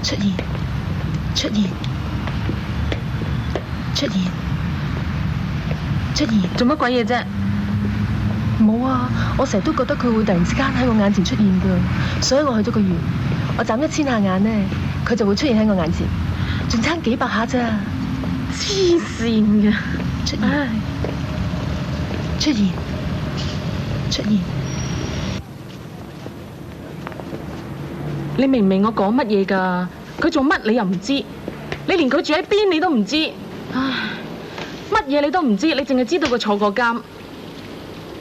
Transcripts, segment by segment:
出現，出現，出現，出現，做乜鬼嘢啫？冇啊！我成日都覺得佢會突然之間喺我眼前出現㗎，所以我去咗個園，我眨1000下眼呢，佢就會出現喺我眼前，仲差幾百下咋？黐線嘅，出現，出現，出現。你明唔明我講乜嘢㗎？佢做乜你又唔知？你連佢住喺邊你都唔知，唉，乜嘢你都唔知，你淨係知道佢坐過監，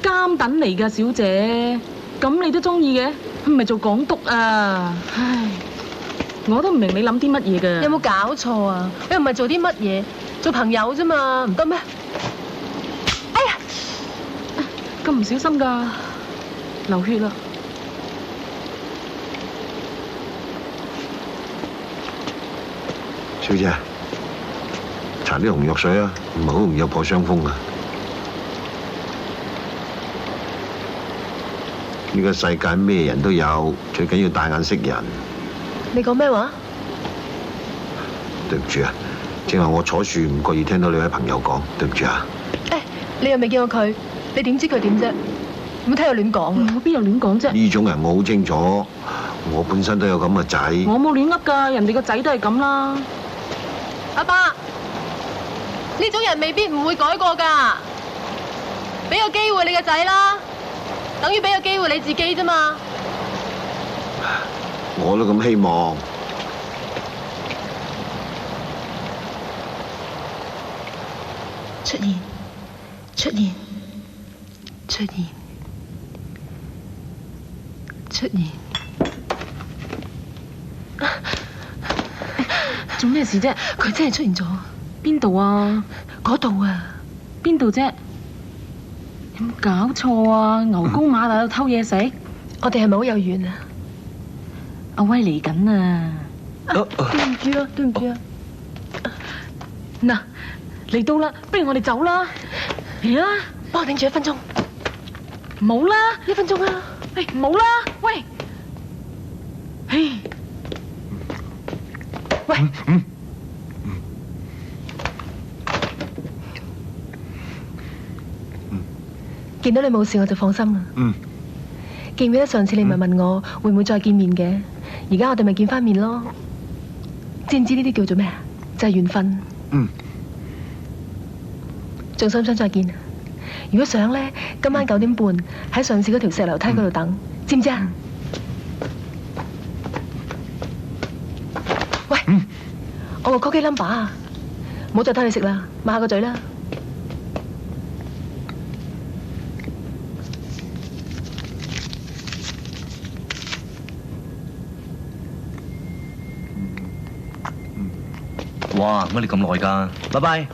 監躉嚟㗎，小姐，咁你都中意嘅？唔係做港督啊！唉，我都唔明你諗啲乜嘢㗎。有冇搞錯啊？我又唔係做啲乜嘢，做朋友啫嘛，唔得咩？哎呀，咁唔小心㗎，流血啦！小姐，搽啲紅藥水啊，唔係好容易有破傷風啊！呢個世界咩人都有，最緊要帶眼識人。你講咩話？對唔住啊，正係我坐樹唔覺意聽到你位朋友講，對唔住啊。誒，你又未見過佢，你點知佢點啫？唔好聽佢亂講啊！我邊有亂講啫？呢種人我好清楚，我本身都有咁嘅仔。我冇亂噏㗎，人哋個仔都係咁啦。阿爸，呢種人未必唔會改過㗎，俾個機會你個仔啦，等於俾個機會你自己啫嘛。我都咁希望。出現，出現，出現，出現。做咩事啫？佢真係出現咗。邊度啊？嗰度啊。邊度啫？有冇搞錯啊？牛高馬大喺度偷嘢食？我哋係咪好有緣啊？阿威嚟緊啊！對唔住啊，對唔住啊。嗱，嚟到啦，不如我哋走啦。嚟啦，幫我頂住1分鐘。冇啦，1分鐘啊！喂，冇啦，喂，唉，喂，見到你冇事我就放心啦。記唔記得上次你咪問我會唔會再見面嘅？而家我哋咪見翻面咯。知唔知呢啲叫做咩啊？就係緣分。仲想唔想再見？如果想咧，今晚9點半喺上次嗰條石樓梯嗰度等，知唔知啊？喂，我個 cookie number 啊，唔好再偷你食啦，抹下個嘴啦。哇，乜你咁耐㗎？拜拜。